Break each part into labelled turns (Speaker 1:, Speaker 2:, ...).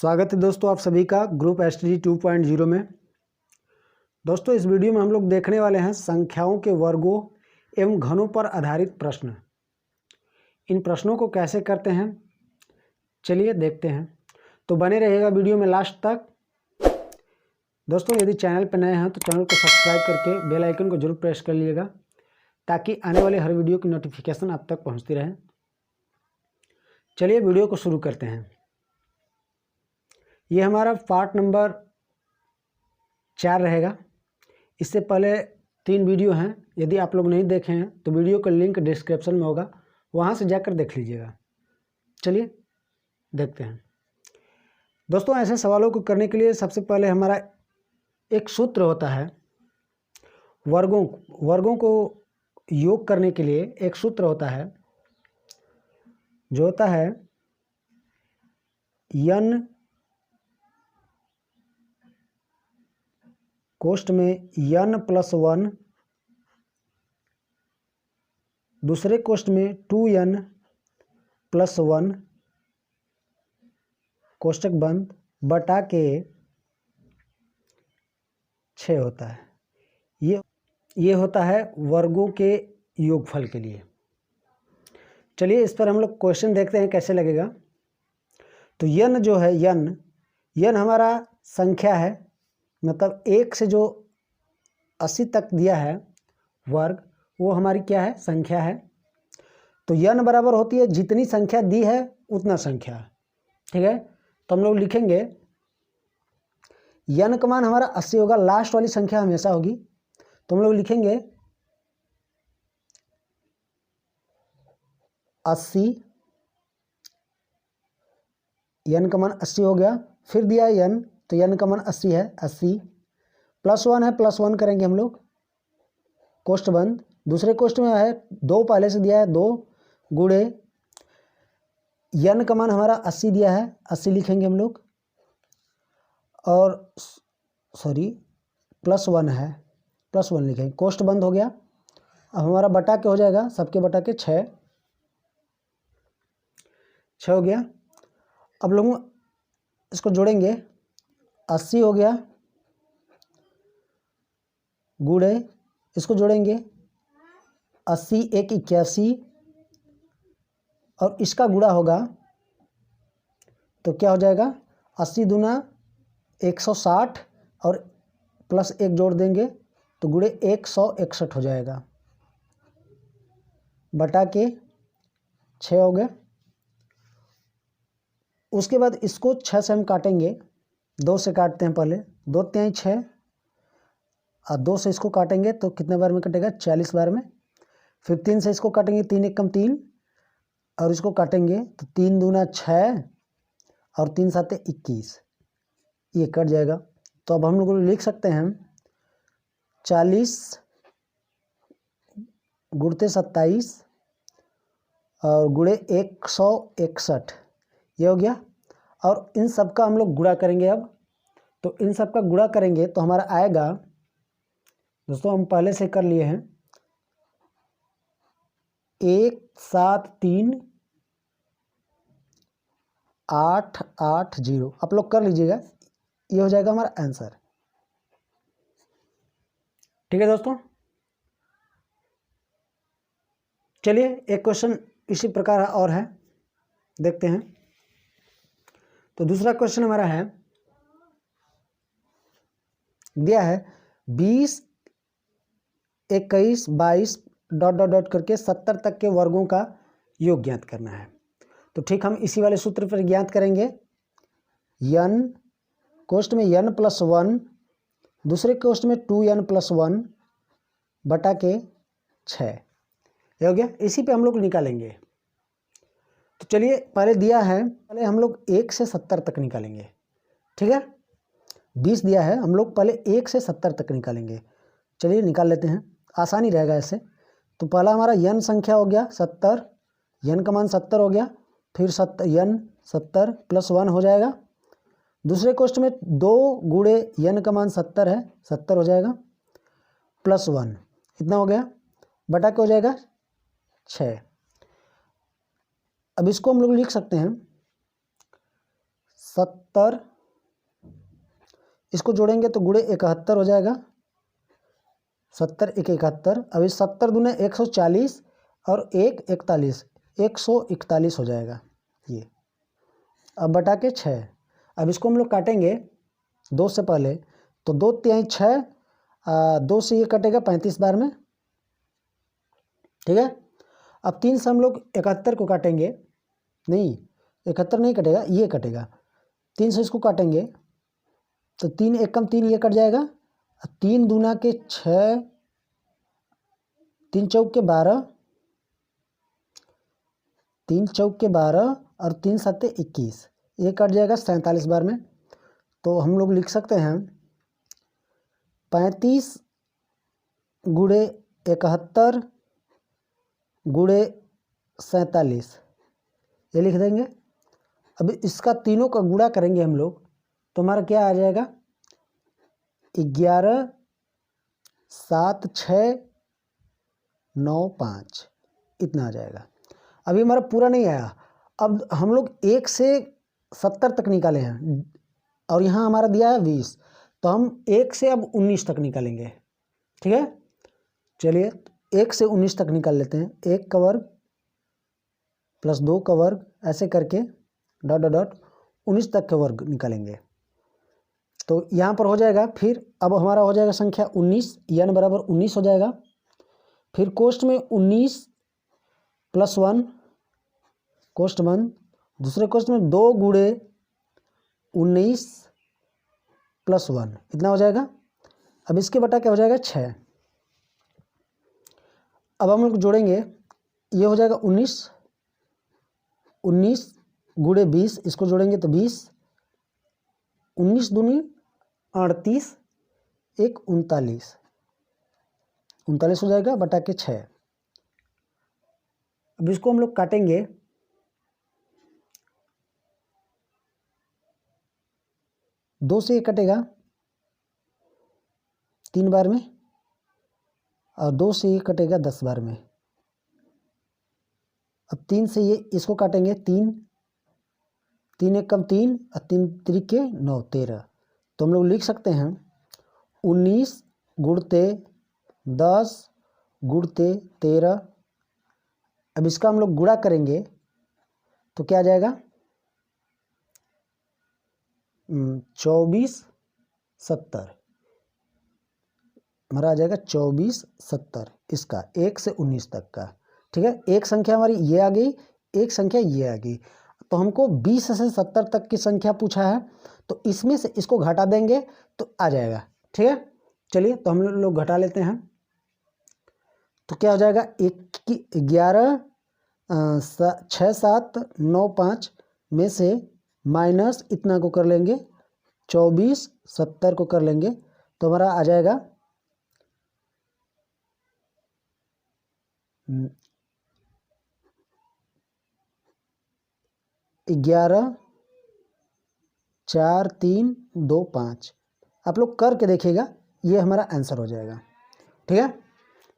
Speaker 1: स्वागत है दोस्तों आप सभी का ग्रुप एसटीडी 2.0 में। दोस्तों इस वीडियो में हम लोग देखने वाले हैं संख्याओं के वर्गों एवं घनों पर आधारित प्रश्न। इन प्रश्नों को कैसे करते हैं चलिए देखते हैं, तो बने रहिएगा वीडियो में लास्ट तक। दोस्तों यदि चैनल पर नए हैं तो चैनल को सब्सक्राइब करके बेल आइकन को जरूर प्रेस कर लीजिएगा ताकि आने वाले हर वीडियो की नोटिफिकेशन आप तक पहुँचती रहे। चलिए वीडियो को शुरू करते हैं। ये हमारा पार्ट नंबर 4 रहेगा। इससे पहले 3 वीडियो हैं, यदि आप लोग नहीं देखे हैं तो वीडियो का लिंक डिस्क्रिप्शन में होगा, वहाँ से जाकर देख लीजिएगा। चलिए देखते हैं। दोस्तों ऐसे सवालों को करने के लिए सबसे पहले हमारा एक सूत्र होता है। वर्गों को योग करने के लिए एक सूत्र होता है जो होता है n कोष्ठ में n+1, दूसरे कोष्ठ में 2n+1 कोष्ठक बंद बटा के 6 होता है। ये होता है वर्गों के योगफल के लिए। चलिए इस पर हम लोग क्वेश्चन देखते हैं कैसे लगेगा। तो n जो है n हमारा संख्या है, मतलब 1 से जो 80 तक दिया है वर्ग, वो हमारी क्या है, संख्या है। तो n बराबर होती है जितनी संख्या दी है उतना संख्या, ठीक है। तो हम लोग लिखेंगे n का मान हमारा 80 होगा, लास्ट वाली संख्या हमेशा होगी। तो हम लोग लिखेंगे 80, n का मान 80 हो गया। फिर दिया है n, तो n का मान 80 है, 80 +1 है, +1 करेंगे हम लोग, कोष्ठ बंद। दूसरे कोष्ठ में है 2 पहले से दिया है, 2 गुणे n का मान हमारा 80 दिया है, 80 लिखेंगे हम लोग, और +1 है, +1 लिखेंगे, कोष्ठ बंद हो गया। अब हमारा बटा के हो जाएगा, सबके बटा के 6 हो गया। अब लोग इसको जोड़ेंगे, 80 हो गया गुणे, इसको जोड़ेंगे 80 1 81, और इसका गुणा होगा तो क्या हो जाएगा, 80 दूना 160 और +1 जोड़ देंगे तो गुणे 161 हो जाएगा, बटा के 6 हो गए। उसके बाद इसको 6 से हम काटेंगे, 2 से काटते हैं पहले, 2 तिहाई 6, और 2 से इसको काटेंगे तो कितने बार में कटेगा, 40 बार में। फिर 3 से इसको काटेंगे, 3 एकम 3, और इसको काटेंगे तो 3 दूना 6 और 3 साते 21, ये कट जाएगा। तो अब हम लोग लिख सकते हैं 40 गुणते 27 और गुणे 161, ये हो गया। और इन सब का हम लोग गुणा करेंगे। अब तो इन सब का गुणा करेंगे तो हमारा आएगा, दोस्तों हम पहले से कर लिए हैं, 173,880, आप लोग कर लीजिएगा, ये हो जाएगा हमारा आंसर। ठीक है दोस्तों, चलिए एक क्वेश्चन इसी प्रकार और है, देखते हैं। तो दूसरा क्वेश्चन हमारा है, दिया है 20 21 22 ... करके 70 तक के वर्गों का योग ज्ञात करना है। तो ठीक हम इसी वाले सूत्र पर ज्ञात करेंगे। n कोष्ठ में n+1, दूसरे कोष्ठ में 2n+1 बटा के 6, ये हो गया। इसी पे हम लोग निकालेंगे। तो चलिए पहले दिया है, पहले हम लोग 1 से 70 तक निकालेंगे, ठीक है। 20 दिया है, हम लोग पहले 1 से 70 तक निकालेंगे। चलिए निकाल लेते हैं, आसानी रहेगा ऐसे। तो पहला हमारा n संख्या हो गया 70, n का मान 70 हो गया। फिर n 70 +1 हो जाएगा। दूसरे क्वेश्चन में 2 गुणे n का मान 70 है, 70 हो जाएगा, +1 इतना हो गया, बटा के हो जाएगा 6। अब इसको हम लोग लिख सकते हैं 70, इसको जोड़ेंगे तो गुणे 71 हो जाएगा, 70 एक 71। अब इस 70 दूने 140 और 41, 141 हो जाएगा ये। अब बटा के 6। अब इसको हम लोग काटेंगे 2 से पहले, तो 2 तिहाई 6, 2 से ये कटेगा 35 बार में, ठीक है। अब 3 से हम लोग 71 को काटेंगे, नहीं 71 नहीं कटेगा, ये कटेगा। 3 से इसको काटेंगे तो 3 एकम 3 ये कट जाएगा, 3 दूना के 6, 3 चौक के 12, 3 चौक के 12 और 3 सत्ते 21, ये कट जाएगा 47 बार में। तो हम लोग लिख सकते हैं 35 गुणे 71 गुणे 47, ये लिख देंगे। अब इसका तीनों का गुणा करेंगे हम लोग तो हमारा क्या आ जाएगा, 11 7 6 9 5, इतना आ जाएगा। अभी हमारा पूरा नहीं आया। अब हम लोग 1 से 70 तक निकाले हैं और यहाँ हमारा दिया है 20, तो हम 1 से अब 19 तक निकालेंगे, ठीक है। चलिए 1 से 19 तक निकाल लेते हैं। 1 का वर्ग प्लस 2 का वर्ग, ऐसे करके डॉट डॉट डॉट 19 तक का वर्ग निकालेंगे। तो यहाँ पर हो जाएगा, फिर अब हमारा हो जाएगा संख्या 19, n बराबर 19 हो जाएगा। फिर कोष्ठ में 19 प्लस 1, कोष्ठ 1, दूसरे कोष्ठ में 2 गुणे 19 प्लस 1, इतना हो जाएगा। अब इसके बटा क्या हो जाएगा, 6। अब हम लोग जोड़ेंगे, ये हो जाएगा 19 गुणे 20, इसको जोड़ेंगे तो 20, 19 दूनी 38, 1 39, 39 हो जाएगा बटा के 6। अब इसको हम लोग काटेंगे, दो से ये कटेगा 3 बार में और 2 से ये कटेगा 10 बार में। अब 3 से ये इसको काटेंगे, 3 3 एक कम 3 और 3 त्रिके 9 13। तो हम लोग लिख सकते हैं 19 गुणते 10 गुणते 13। अब इसका हम लोग गुणा करेंगे तो क्या आ जाएगा, 24 70, हमारा आ जाएगा 24 70, इसका 1 से 19 तक का, ठीक है। एक संख्या हमारी ये आ गई, एक संख्या ये आ गई। तो हमको 20 से 70 तक की संख्या पूछा है, तो इसमें से इसको घटा देंगे तो आ जाएगा, ठीक है। चलिए तो हम लोग घटा लेते हैं। तो क्या हो जाएगा, 11 6 7 9 5 में से माइनस इतना को कर लेंगे, 24 70 को कर लेंगे, तो हमारा आ जाएगा 11 4 3 2 5। आप लोग करके देखिएगा, ये हमारा आंसर हो जाएगा, ठीक है।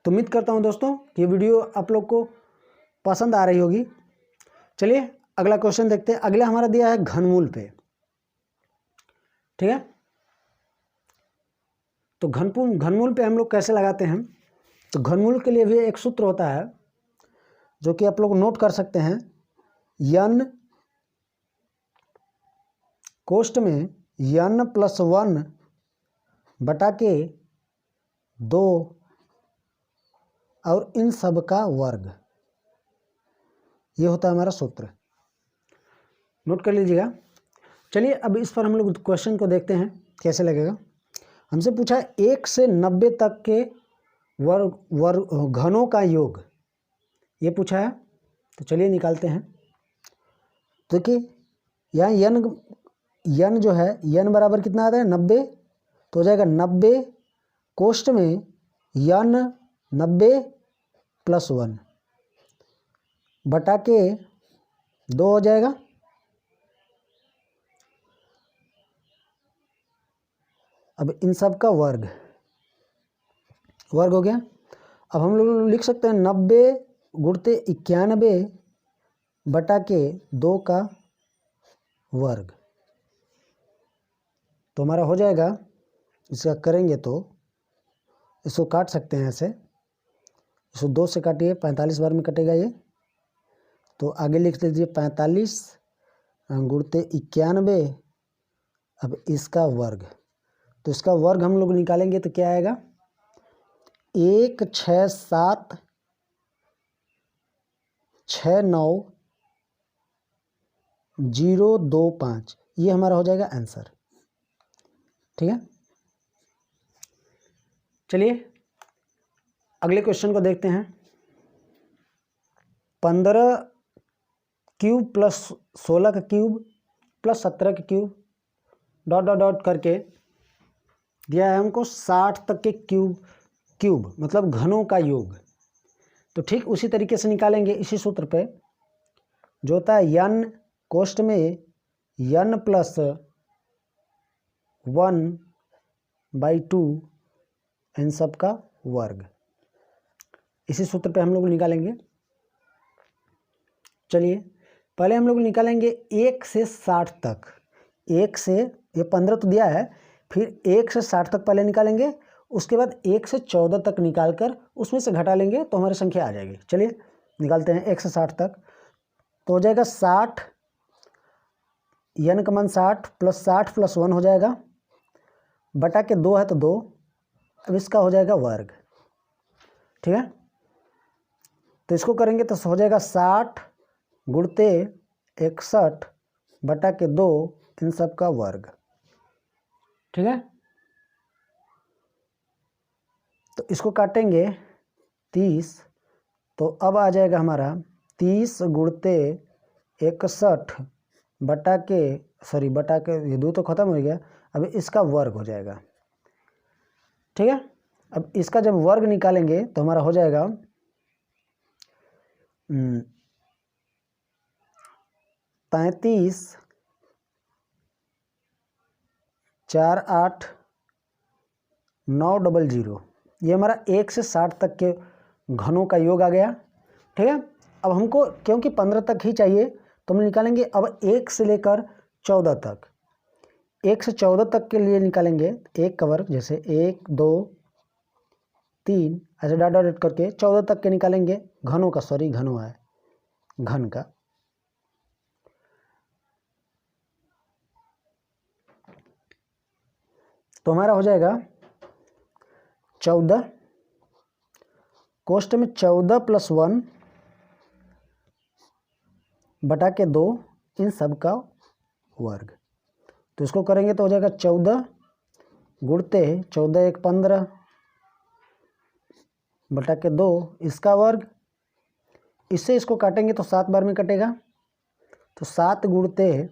Speaker 1: तो उम्मीद करता हूँ दोस्तों कि ये वीडियो आप लोग को पसंद आ रही होगी। चलिए अगला क्वेश्चन देखते हैं। अगला हमारा दिया है घनमूल पे, ठीक है। तो घनमूल पे हम लोग कैसे लगाते हैं, तो घनमूल के लिए भी एक सूत्र होता है जो कि आप लोग नोट कर सकते हैं। n कोष्ठ में n प्लस 1 बटा के 2 और इन सब का वर्ग, ये होता है हमारा सूत्र, नोट कर लीजिएगा। चलिए अब इस पर हम लोग क्वेश्चन को देखते हैं कैसे लगेगा। हमसे पूछा है 1 से 90 तक के घनों का योग, ये पूछा है। तो चलिए निकालते हैं। देखिए यहाँ n जो है, n बराबर कितना आता है 90, तो हो जाएगा 90 कोष्ठ में n 90 प्लस 1 बटा के 2 हो जाएगा। अब इन सब का वर्ग हो गया। अब हम लोग लिख सकते हैं 90 गुणते 91 बटा के 2 का वर्ग, तो हमारा हो जाएगा, इसका करेंगे तो इसको काट सकते हैं ऐसे, इसको 2 से काटिए, 45 बार में कटेगा ये। तो आगे लिख लीजिए 45 गुणते 91, अब इसका वर्ग। तो इसका वर्ग हम लोग निकालेंगे तो क्या आएगा, 16769,025, ये हमारा हो जाएगा आंसर। ठीक है, चलिए अगले क्वेश्चन को देखते हैं। 15 क्यूब प्लस 16 का क्यूब प्लस 17 का क्यूब डॉट डॉट डॉट करके दिया है हमको 60 तक के क्यूब मतलब घनों का योग। तो ठीक उसी तरीके से निकालेंगे इसी सूत्र पे, जो होता है n कोष्ठ में n प्लस 1/2 इन सब का वर्ग। इसी सूत्र पे हम लोग निकालेंगे। चलिए पहले हम लोग निकालेंगे 1 से 60 तक। 1 से, ये 15 तो दिया है, फिर 1 से 60 तक पहले निकालेंगे, उसके बाद 1 से 14 तक निकाल कर उसमें से घटा लेंगे तो हमारी संख्या आ जाएगी। चलिए निकालते हैं 1 से 60 तक। तो हो जाएगा 60, n का मान 60 प्लस 60 प्लस 1 हो जाएगा, बटा के 2 है तो 2, अब इसका हो जाएगा वर्ग। ठीक है, तो इसको करेंगे तो हो जाएगा 60 गुणते 61 बटा के 2 इन सब का वर्ग। ठीक है, तो इसको काटेंगे 30, तो अब आ जाएगा हमारा 30 गुणते 61 बटा के ये 2 तो खत्म हो गया, अब इसका वर्ग हो जाएगा। ठीक है, अब इसका जब वर्ग निकालेंगे तो हमारा हो जाएगा 33 48,900, ये हमारा 1 से 60 तक के घनों का योग आ गया। ठीक है, अब हमको क्योंकि 15 तक ही चाहिए तो हम निकालेंगे अब 1 से लेकर 14 तक। 1 से 14 तक के लिए निकालेंगे 1 का वर्ग, जैसे 1 2 3 ऐसे डॉट डॉट करके 14 तक के निकालेंगे घनों का, घनों है घन का। तो हमारा हो जाएगा 14 कोष्ठ में 14 प्लस 1 बटा के 2 इन सब का वर्ग। तो इसको करेंगे तो हो जाएगा 14 गुणते 14 1 15 बटा के 2 इसका वर्ग। इससे इसको काटेंगे तो 7 बार में कटेगा, तो 7 गुणते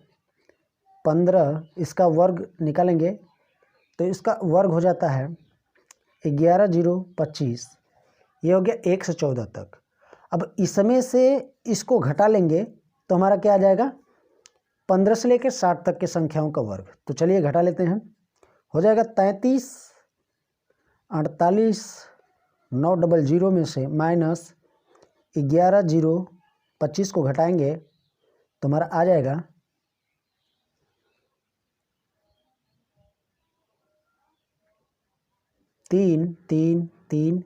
Speaker 1: 15 इसका वर्ग निकालेंगे तो इसका वर्ग हो जाता है 11,025, ये हो गया 1 से 14 तक। अब इसमें से इसको घटा लेंगे तो हमारा क्या आ जाएगा, 15 से लेकर 60 तक के संख्याओं का वर्ग। तो चलिए घटा लेते हैं, हो जाएगा 33 48,900 में से माइनस 11,025 को घटाएंगे तो हमारा आ जाएगा 3 3 3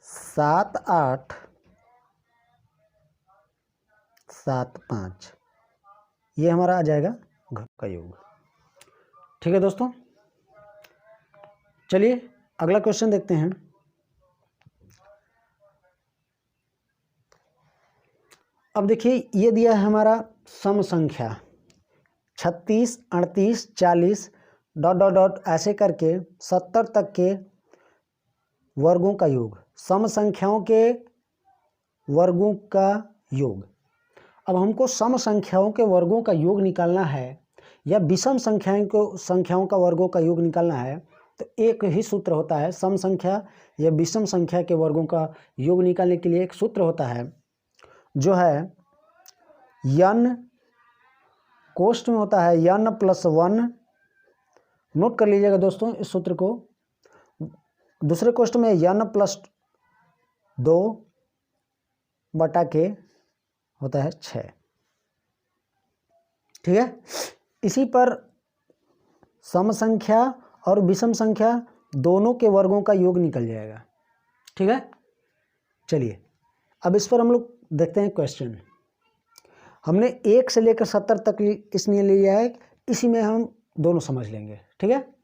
Speaker 1: 7 8 7 5, ये हमारा आ जाएगा घन का योग। ठीक है दोस्तों, चलिए अगला क्वेश्चन देखते हैं। अब देखिए ये दिया है हमारा सम संख्या 36 38 40 डॉट डॉट डॉट ऐसे करके 70 तक के वर्गों का योग, सम संख्याओं के वर्गों का योग। अब हमको सम संख्याओं के वर्गों का योग निकालना है या विषम संख्याओं का वर्गों का योग निकालना है, तो एक ही सूत्र होता है। सम संख्या या विषम संख्या के वर्गों का योग निकालने के लिए एक सूत्र होता है जो है n कोष्ठ में होता है n प्लस 1, नोट कर लीजिएगा दोस्तों इस सूत्र को। दूसरे कोष्ठ में n प्लस 2 बटा के होता है 6। ठीक है, इसी पर सम संख्या और विषम संख्या दोनों के वर्गों का योग निकल जाएगा। ठीक है, चलिए अब इस पर हम लोग देखते हैं क्वेश्चन। हमने 1 से लेकर 70 तक इसलिए लिया है, इसी में हम दोनों समझ लेंगे। ठीक है,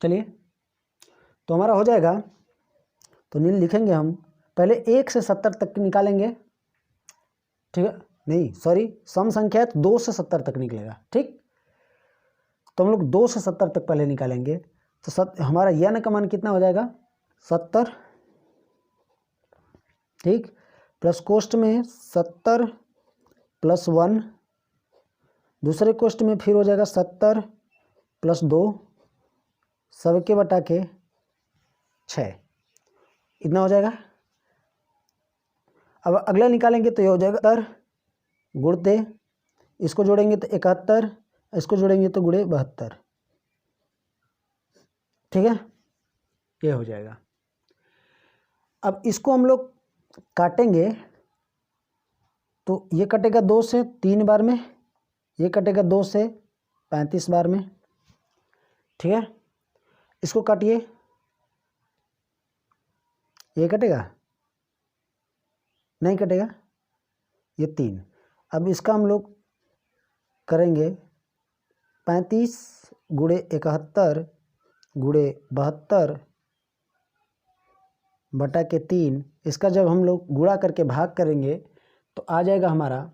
Speaker 1: चलिए तो हमारा हो जाएगा, तो नील लिखेंगे हम पहले 1 से 70 तक निकालेंगे। ठीक है, नहीं सॉरी, सम संख्या है तो 2 से 70 तक निकलेगा। ठीक, तो हम लोग 2 से 70 तक पहले निकालेंगे। तो हमारा यन का मान कितना हो जाएगा 70। ठीक, प्लस कोष्ट में 70 प्लस 1, दूसरे कोष्ट में फिर हो जाएगा 70 प्लस 2, सबके बटा के 6, इतना हो जाएगा। अब अगला निकालेंगे तो ये हो जाएगा 70 गुणते, इसको जोड़ेंगे तो 71, इसको जोड़ेंगे तो गुणे 72। ठीक है, ये हो जाएगा। अब इसको हम लोग काटेंगे तो ये कटेगा 2 से 3 बार में, ये कटेगा 2 से 35 बार में। ठीक है, इसको काटिए, ये कटेगा नहीं कटेगा, ये 3। अब इसका हम लोग करेंगे 35 गुणे 71 गुणे 72 बटा के 3। इसका जब हम लोग गुणा करके भाग करेंगे तो आ जाएगा हमारा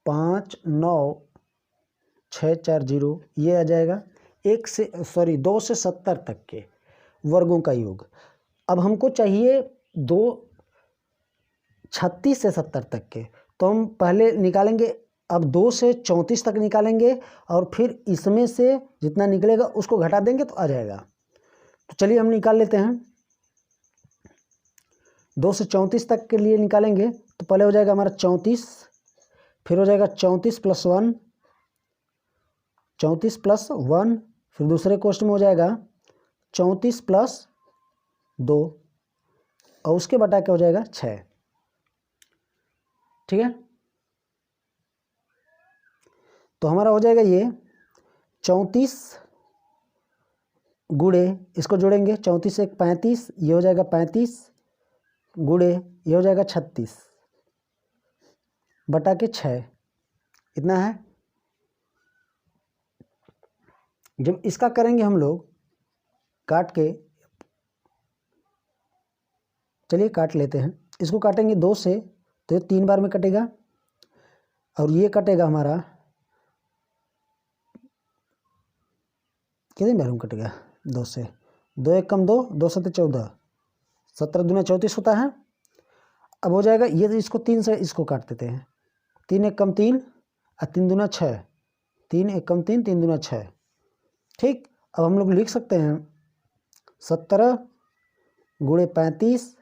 Speaker 1: 59640, ये आ जाएगा 2 से 70 तक के वर्गों का योग। अब हमको चाहिए 36 से 70 तक के, तो हम पहले निकालेंगे, अब 2 से 34 तक निकालेंगे और फिर इसमें से जितना निकलेगा उसको घटा देंगे तो आ जाएगा। तो चलिए हम निकाल लेते हैं। 2 से 34 तक के लिए निकालेंगे तो पहले हो जाएगा हमारा 34, फिर हो जाएगा 34 प्लस 1, 34 प्लस 1, फिर दूसरे कोष्ट में हो जाएगा 34 प्लस 2 और उसके बटा के हो जाएगा 6। ठीक है, तो हमारा हो जाएगा ये 34 गुणे, इसको जोड़ेंगे 34 से 35, ये हो जाएगा 35 गुणे, ये हो जाएगा 36 बटा के 6, इतना है। जब इसका करेंगे हम लोग काट के, चलिए काट लेते हैं, इसको काटेंगे 2 से तो ये 3 बार में कटेगा और ये कटेगा हमारा कितने बार में कटेगा 2 से, 2 1 कम 2, 2 7 14, 17 दूना 34 होता है। अब हो जाएगा ये, इसको 3 से इसको काट देते हैं, 3 1 कम 3 और 3 दूना 6, 3 1 कम 3, 3 दूना 6। ठीक, अब हम लोग लिख सकते हैं 17 गुणे 35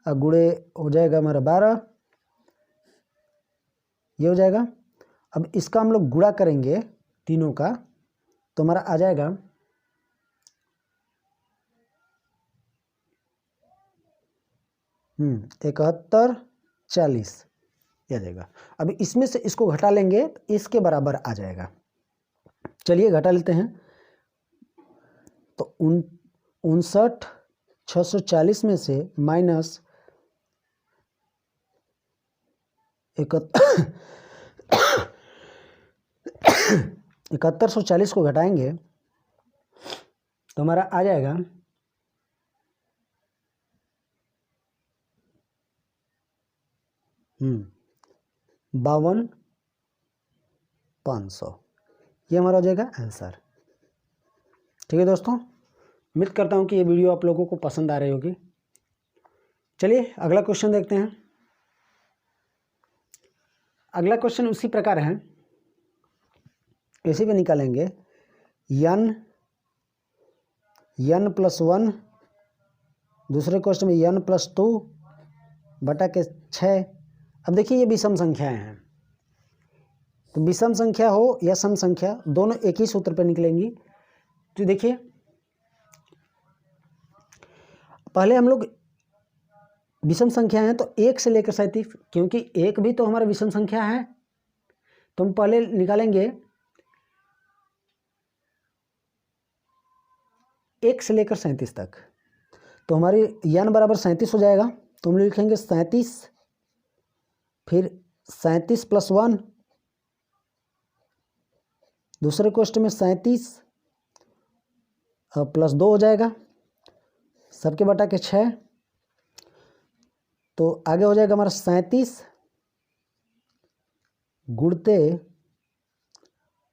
Speaker 1: और गुणे हो जाएगा हमारा 12, ये हो जाएगा। अब इसका हम लोग गुणा करेंगे तीनों का तो हमारा आ जाएगा 71 40, ये आ जाएगा। अब इसमें से इसको घटा लेंगे तो इसके बराबर आ जाएगा। चलिए घटा लेते हैं, तो 59,640 में से माइनस 7140 को घटाएंगे तो हमारा आ जाएगा 52,500, ये हमारा हो जाएगा आंसर। ठीक है दोस्तों, उम्मीद करता हूँ कि ये वीडियो आप लोगों को पसंद आ रही होगी। चलिए अगला क्वेश्चन देखते हैं। अगला क्वेश्चन उसी प्रकार है, इसी पे निकालेंगे n प्लस 1, दूसरे क्वेश्चन में n प्लस 2 बटा के 6। अब देखिए ये विषम संख्याएं हैं, तो विषम संख्या हो या सम संख्या दोनों एक ही सूत्र पे निकलेंगी। तो देखिए पहले हम लोग विषम संख्या है तो 1 से लेकर 37, क्योंकि 1 भी तो हमारा विषम संख्या है, तो हम पहले निकालेंगे 1 से लेकर 37 तक। तो हमारी n बराबर 37 हो जाएगा, तो हम लिखेंगे 37, फिर 37 प्लस 1, दूसरे क्वेश्चन में 37 प्लस 2 हो जाएगा, सबके बटा के 6, तो आगे हो जाएगा हमारा 37 गुणते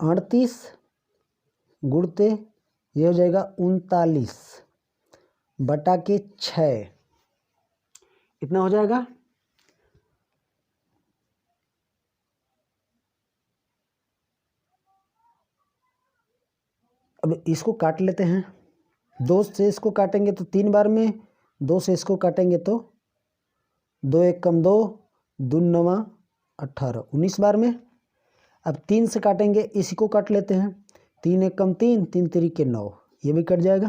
Speaker 1: 38 गुणते ये हो जाएगा 39 बटा के 6, इतना हो जाएगा। अब इसको काट लेते हैं, 2 से इसको काटेंगे तो 3 बार में, 2 से इसको काटेंगे तो 2 1 कम 2, 2 9 18, 19 बार में। अब 3 से काटेंगे, इसी को काट लेते हैं, 3 1 कम 3, 3 3 के 9, ये भी कट जाएगा।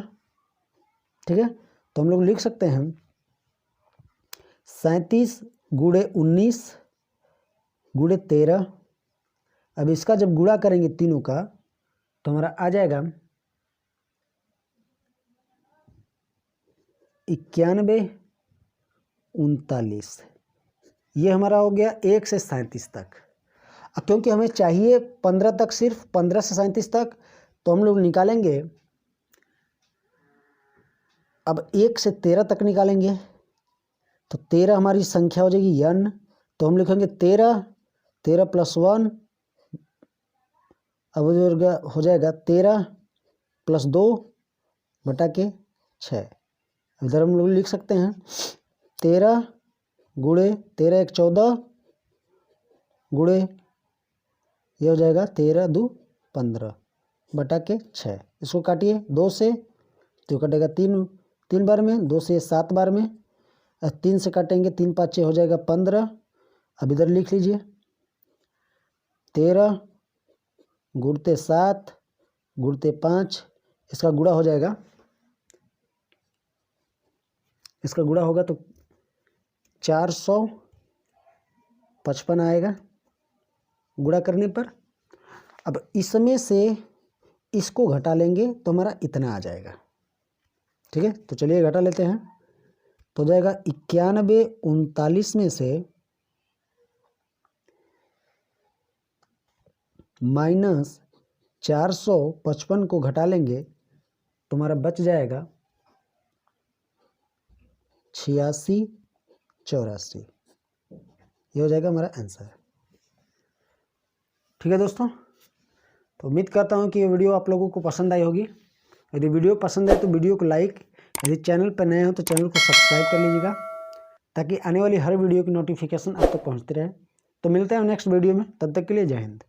Speaker 1: ठीक है, तो हम लोग लिख सकते हैं 37 गुणे 19 गुणे 13। अब इसका जब गुणा करेंगे तीनों का तो हमारा आ जाएगा 91 39, ये हमारा हो गया 1 से 37 तक। अब क्योंकि हमें चाहिए 15 तक, सिर्फ 15 से 37 तक, तो हम लोग निकालेंगे, अब 1 से 13 तक निकालेंगे, तो 13 हमारी संख्या हो जाएगी n, तो हम लिखेंगे 13, 13 प्लस 1, अब हो जाएगा 13 प्लस 2 बटा के 6। इधर हम लोग लिख सकते हैं 13 गुणे 13 1 14 गुणे ये हो जाएगा 13 2 15 बटा के 6। इसको काटिए 2 से तो कटेगा 3 बार में, 2 से 7 बार में, 3 से काटेंगे 3 5 6 हो जाएगा 15। अब इधर लिख लीजिए 13 गुणते 7 गुणते 5, इसका गुणा हो जाएगा, इसका गुणा होगा तो 455 आएगा गुणा करने पर। अब इसमें से इसको घटा लेंगे तो हमारा इतना आ जाएगा। ठीक है, तो चलिए घटा लेते हैं, तो हो जाएगा 91 39 में से माइनस 455 को घटा लेंगे तो हमारा बच जाएगा 86 84, ये हो जाएगा हमारा आंसर। ठीक है दोस्तों, तो उम्मीद करता हूँ कि ये वीडियो आप लोगों को पसंद आई होगी। यदि वीडियो पसंद आए तो वीडियो को लाइक, यदि चैनल पर नए हो तो चैनल को सब्सक्राइब कर लीजिएगा, ताकि आने वाली हर वीडियो की नोटिफिकेशन आप तक पहुँचती रहे। तो मिलते हैं नेक्स्ट वीडियो में, तब तक के लिए जय हिंद।